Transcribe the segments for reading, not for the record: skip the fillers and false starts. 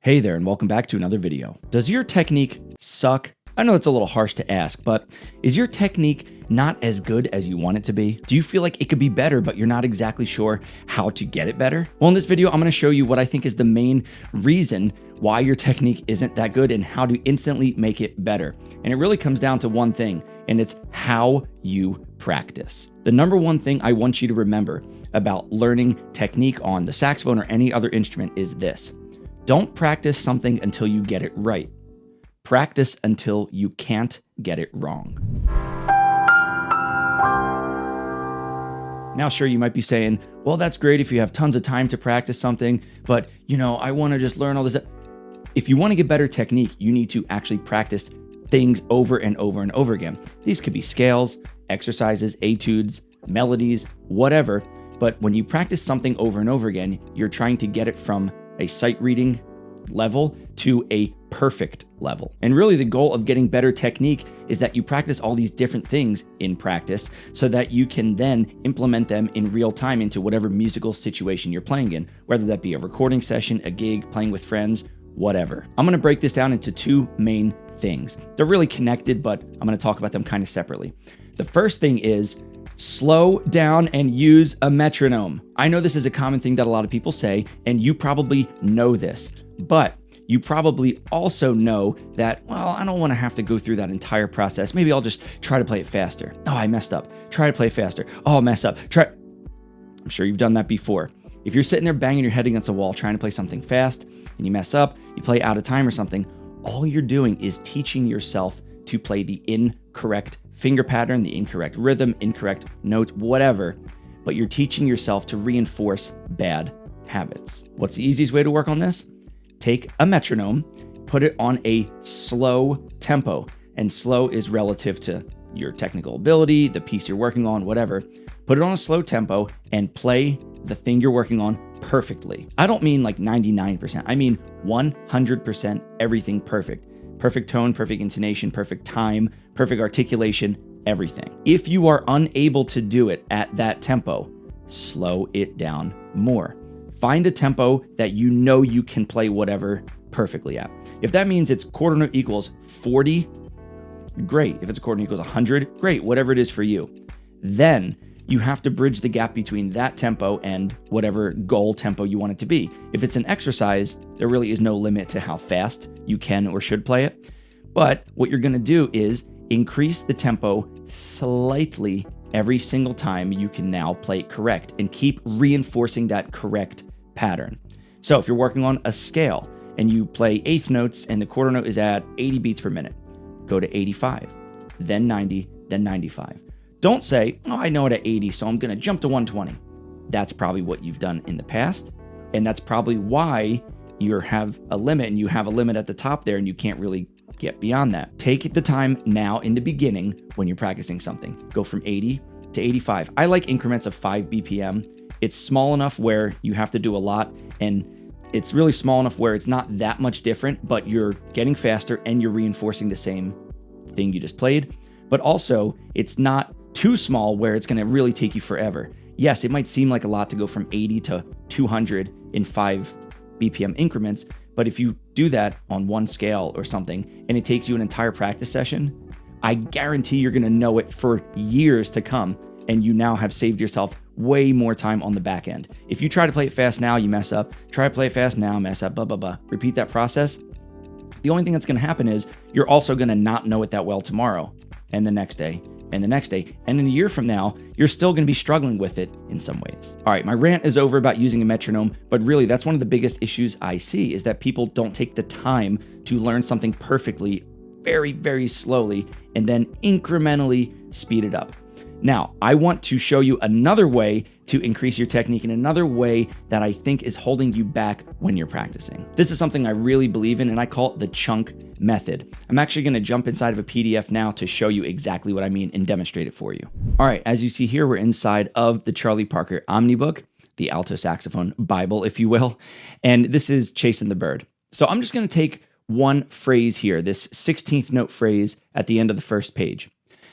Hey there, and welcome back to another video. Does your technique suck? I know it's a little harsh to ask, but is your technique not as good as you want it to be? Do you feel like it could be better, but you're not exactly sure how to get it better? Well, in this video, I'm gonna show you what I think is the main reason why your technique isn't that good and how to instantly make it better. And it really comes down to one thing, and it's how you practice. The number one thing I want you to remember about learning technique on the saxophone or any other instrument is this. Don't practice something until you get it right. Practice until you can't get it wrong. Now, sure, you might be saying, well, that's great if you have tons of time to practice something, but I want to just learn all this. If you want to get better technique, you need to actually practice things over and over and over again. These could be scales, exercises, etudes, melodies, whatever. But when you practice something over and over again, you're trying to get it from a sight reading level to a perfect level. And really the goal of getting better technique is that you practice all these different things in practice so that you can then implement them in real time into whatever musical situation you're playing in, whether that be a recording session, a gig, playing with friends, whatever. I'm gonna break this down into two main things. They're really connected, but I'm gonna talk about them kind of separately. The first thing is slow down and use a metronome. I know this is a common thing that a lot of people say, and you probably know this, but you probably also know that, well, I don't want to have to go through that entire process. Maybe I'll just try to play it faster. Oh, I messed up. Try to play faster. Oh, I'll mess up. I'm sure you've done that before. If you're sitting there banging your head against a wall trying to play something fast and you mess up, you play out of time or something, all you're doing is teaching yourself to play the incorrect finger pattern, the incorrect rhythm, incorrect notes, whatever, but you're teaching yourself to reinforce bad habits. What's the easiest way to work on this? Take a metronome, put it on a slow tempo, and slow is relative to your technical ability, the piece you're working on, whatever. Put it on a slow tempo and play the thing you're working on perfectly. I don't mean like 99%, I mean 100% everything perfect. Perfect tone, perfect intonation, perfect time, perfect articulation, everything. If you are unable to do it at that tempo, slow it down more. Find a tempo that you know you can play whatever perfectly at. If that means it's quarter note equals 40, great. If it's a quarter note equals 100, great, whatever it is for you. Then you have to bridge the gap between that tempo and whatever goal tempo you want it to be. If it's an exercise, there really is no limit to how fast you can or should play it. But what you're gonna do is increase the tempo slightly every single time you can now play it correct and keep reinforcing that correct pattern. So if you're working on a scale and you play eighth notes and the quarter note is at 80 beats per minute, go to 85, then 90, then 95. Don't say, oh, I know it at 80, so I'm gonna jump to 120. That's probably what you've done in the past, and that's probably why you have a limit, and you have a limit at the top there, and you can't really get beyond that. Take the time now in the beginning when you're practicing something. Go from 80 to 85. I like increments of 5 BPM. It's small enough where you have to do a lot, and it's really small enough where it's not that much different, but you're getting faster and you're reinforcing the same thing you just played. But also, it's not too small where it's gonna really take you forever. Yes, it might seem like a lot to go from 80 to 200 in 5 BPM increments, but if you do that on one scale or something and it takes you an entire practice session, I guarantee you're gonna know it for years to come, and you now have saved yourself way more time on the back end. If you try to play it fast now, you mess up. Try to play it fast now, mess up, blah, blah, blah. Repeat that process. The only thing that's gonna happen is you're also gonna not know it that well tomorrow and the next day and the next day. And in a year from now, you're still gonna be struggling with it in some ways. All right, my rant is over about using a metronome, but really that's one of the biggest issues I see is that people don't take the time to learn something perfectly, very, very slowly, and then incrementally speed it up. Now, I want to show you another way to increase your technique and another way that I think is holding you back when you're practicing. This is something I really believe in, and I call it the chunk method. I'm actually gonna jump inside of a PDF now to show you exactly what I mean and demonstrate it for you. All right, as you see here, we're inside of the Charlie Parker Omnibook, the alto saxophone Bible, if you will, and this is Chasing the Bird. So I'm just gonna take one phrase here, this 16th note phrase at the end of the first page.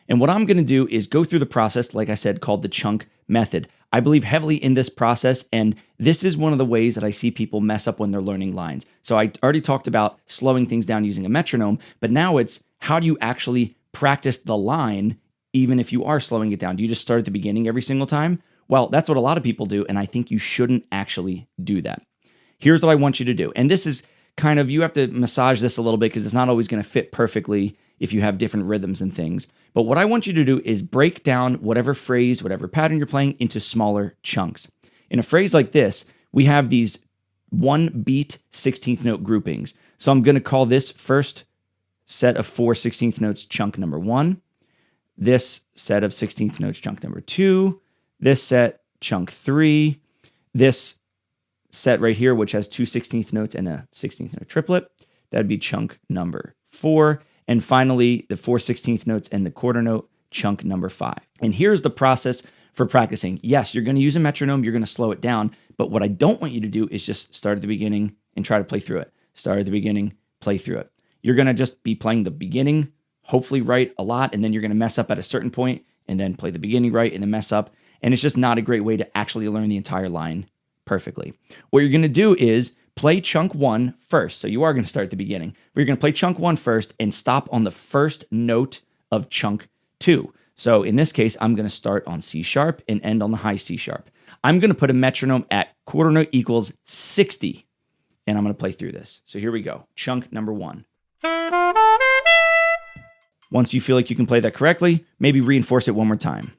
And what I'm going to do is go through the process, like I said, called the chunk method. I believe heavily in this process, and this is one of the ways that I see people mess up when they're learning lines. So I already talked about slowing things down using a metronome, but now it's how do you actually practice the line even if you are slowing it down? Do you just start at the beginning every single time? Well, that's what a lot of people do, and I think you shouldn't actually do that. Here's what I want you to do. And this is kind of, you have to massage this a little bit because it's not always going to fit perfectly if you have different rhythms and things. But what I want you to do is break down whatever phrase, whatever pattern you're playing into smaller chunks. In a phrase like this, we have these 1 beat 16th note groupings. So I'm going to call this first set of 4 16th notes chunk number 1, this set of 16th notes chunk number 2, this set chunk 3, this set right here, which has 2 16th notes and a 16th note triplet, that'd be chunk number 4. And finally, the 4 16th notes and the quarter note, chunk number 5. And here's the process for practicing. Yes, you're going to use a metronome, you're going to slow it down, but what I don't want you to do is just start at the beginning and try to play through it. Start at the beginning, play through it. You're going to just be playing the beginning, hopefully right a lot, and then you're going to mess up at a certain point, and then play the beginning right and then mess up. And it's just not a great way to actually learn the entire line perfectly. What you're going to do is play chunk 1 first. So you are going to start at the beginning, but you're going to play chunk 1 first and stop on the first note of chunk 2. So in this case, I'm going to start on C sharp and end on the high C sharp. I'm going to put a metronome at quarter note equals 60, and I'm going to play through this. So here we go. Chunk number 1. Once you feel like you can play that correctly, maybe reinforce it one more time.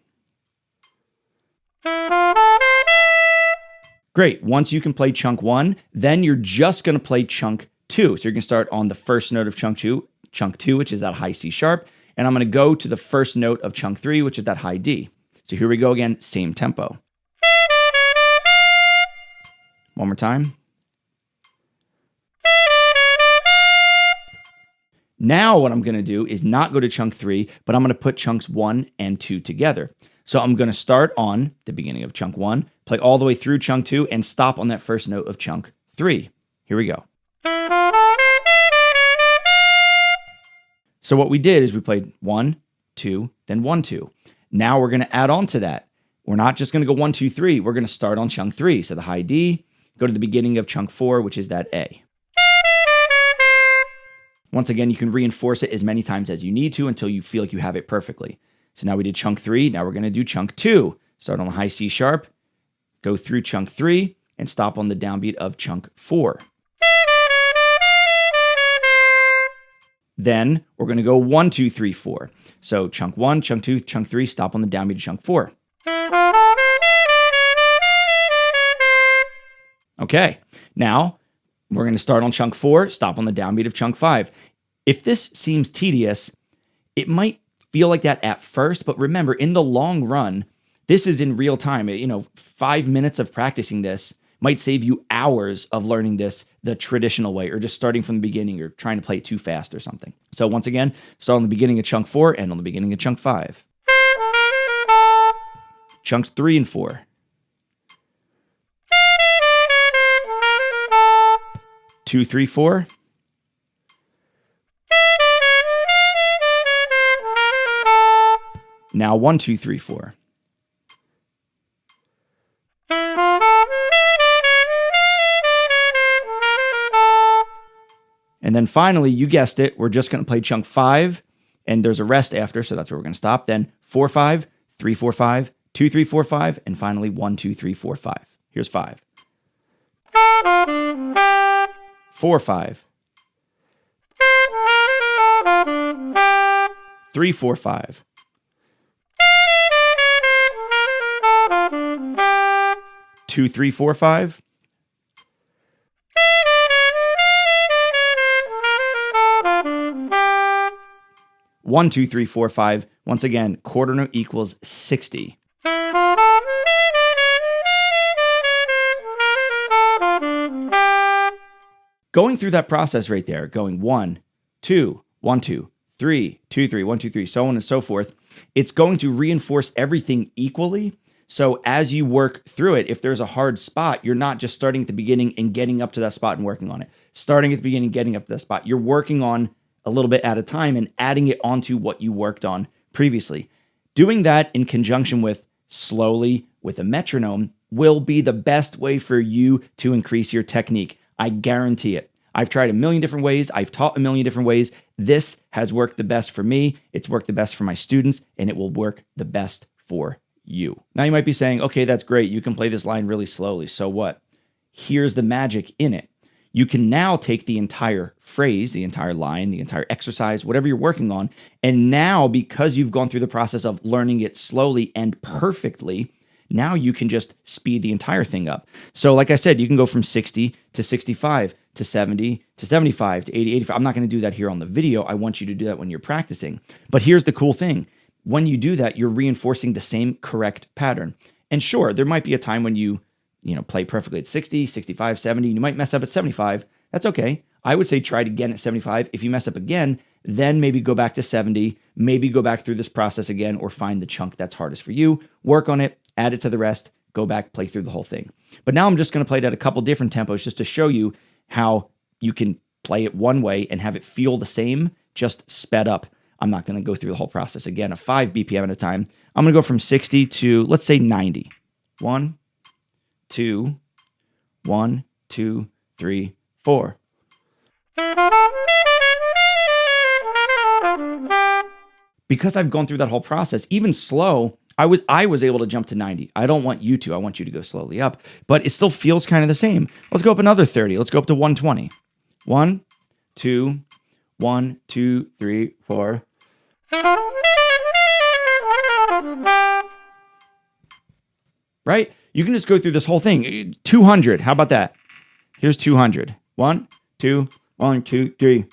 Great. Once you can play chunk 1, then you're just going to play chunk 2. So you're going to start on the first note of chunk 2, which is that high C sharp. And I'm going to go to the first note of chunk 3, which is that high D. So here we go again, same tempo. One more time. Now what I'm going to do is not go to chunk 3, but I'm going to put chunks 1 and 2 together. So I'm going to start on the beginning of chunk 1, play all the way through chunk 2, and stop on that first note of chunk 3. Here we go. So what we did is we played 1, 2, then 1, 2. Now we're going to add on to that. We're not just going to go 1, 2, 3. We're going to start on chunk 3. So the high D, go to the beginning of chunk 4, which is that A. Once again, you can reinforce it as many times as you need to until you feel like you have it perfectly. So now we did chunk 3. Now we're going to do chunk 2. Start on the high C sharp, go through chunk 3, and stop on the downbeat of chunk 4. Then we're going to go 1, 2, 3, 4. So chunk 1, chunk 2, chunk 3, stop on the downbeat of chunk 4. Okay, now we're going to start on chunk 4, stop on the downbeat of chunk 5. If this seems tedious, it might feel like that at first, but remember, in the long run, this is in real time. 5 minutes of practicing this might save you hours of learning this the traditional way, or just starting from the beginning, or trying to play it too fast or something. So once again, start on the beginning of chunk 4 and on the beginning of chunk 5. Chunks 3 and 4. 2, 3, 4. Now 1, 2, 3, 4. And then finally, you guessed it, we're just going to play chunk 5, and there's a rest after, so that's where we're going to stop. Then 4, 5, 3, 4, 5, 2, 3, 4, 5, and finally 1, 2, 3, 4, 5. Here's 5. 4, 5. 3, 4, 5. 2, 3, 4, 5. 1, 2, 3, 4, 5. Once again, quarter note equals 60. Going through that process right there, going 1, 2, 1, 2, 3, 2, 3, 1, 2, 3, so on and so forth, it's going to reinforce everything equally. So as you work through it, if there's a hard spot, you're not just starting at the beginning and getting up to that spot and working on it. Starting at the beginning, getting up to that spot. You're working on a little bit at a time and adding it onto what you worked on previously. Doing that in conjunction with slowly with a metronome will be the best way for you to increase your technique. I guarantee it. I've tried a million different ways. I've taught a million different ways. This has worked the best for me. It's worked the best for my students, and it will work the best for you. Now you might be saying, okay, that's great. You can play this line really slowly. So what? Here's the magic in it. You can now take the entire phrase, the entire line, the entire exercise, whatever you're working on, and now because you've gone through the process of learning it slowly and perfectly, now you can just speed the entire thing up. So like I said, you can go from 60 to 65 to 70 to 75 to 80, 85. I'm not going to do that here on the video. I want you to do that when you're practicing. But here's the cool thing. When you do that, you're reinforcing the same correct pattern. And sure, there might be a time when you play perfectly at 60, 65, 70. You might mess up at 75. That's okay. I would say try it again at 75. If you mess up again, then maybe go back to 70, maybe go back through this process again, or find the chunk that's hardest for you, work on it, add it to the rest, go back, play through the whole thing. But now I'm just going to play it at a couple different tempos just to show you how you can play it one way and have it feel the same, just sped up. I'm not going to go through the whole process again of 5 BPM at a time. I'm going to go from 60 to, let's say, 90. 1, 2, 1, 2, 3, 4. Because I've gone through that whole process, even slow, I was able to jump to 90. I don't want you to. I want you to go slowly up, but it still feels kind of the same. Let's go up another 30. Let's go up to 120. 1, 2, 1, 2, 3, 4. Right? You can just go through this whole thing. 200. How about that? Here's 200. 1, 2, 1, 2, 3.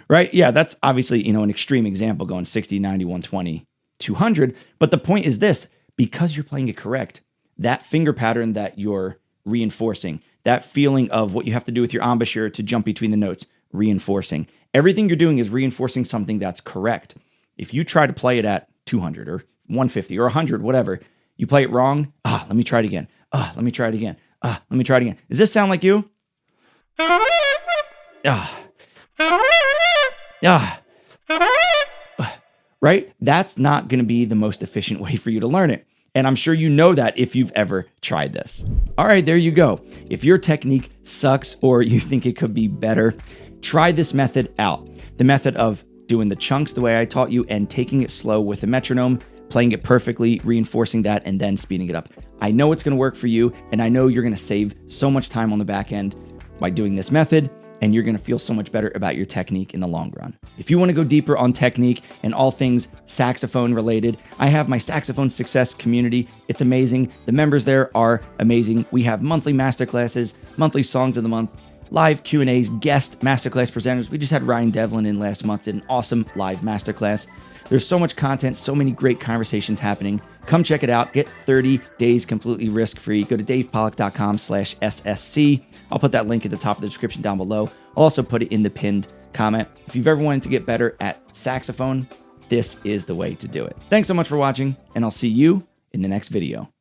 Right? Yeah, that's obviously, an extreme example going 60, 90, 120, 200. But the point is this, because you're playing it correct, that finger pattern that you're reinforcing, that feeling of what you have to do with your embouchure to jump between the notes, reinforcing. Everything you're doing is reinforcing something that's correct. If you try to play it at 200 or 150 or 100, whatever, you play it wrong. Let me try it again. Let me try it again. Let me try it again. Does this sound like you? Right? That's not going to be the most efficient way for you to learn it. And I'm sure you know that if you've ever tried this. All right, there you go. If your technique sucks or you think it could be better, try this method out. The method of doing the chunks the way I taught you and taking it slow with a metronome, playing it perfectly, reinforcing that, and then speeding it up. I know it's going to work for you, and I know you're going to save so much time on the back end by doing this method, and you're going to feel so much better about your technique in the long run. If you want to go deeper on technique and all things saxophone related, I have my Saxophone Success community. It's amazing. The members there are amazing. We have monthly masterclasses, monthly songs of the month, live Q&As, guest masterclass presenters. We just had Ryan Devlin in last month, did an awesome live masterclass. There's so much content, so many great conversations happening. Come check it out. Get 30 days completely risk-free. Go to davepollack.com/SSC. I'll put that link at the top of the description down below. I'll also put it in the pinned comment. If you've ever wanted to get better at saxophone, this is the way to do it. Thanks so much for watching, and I'll see you in the next video.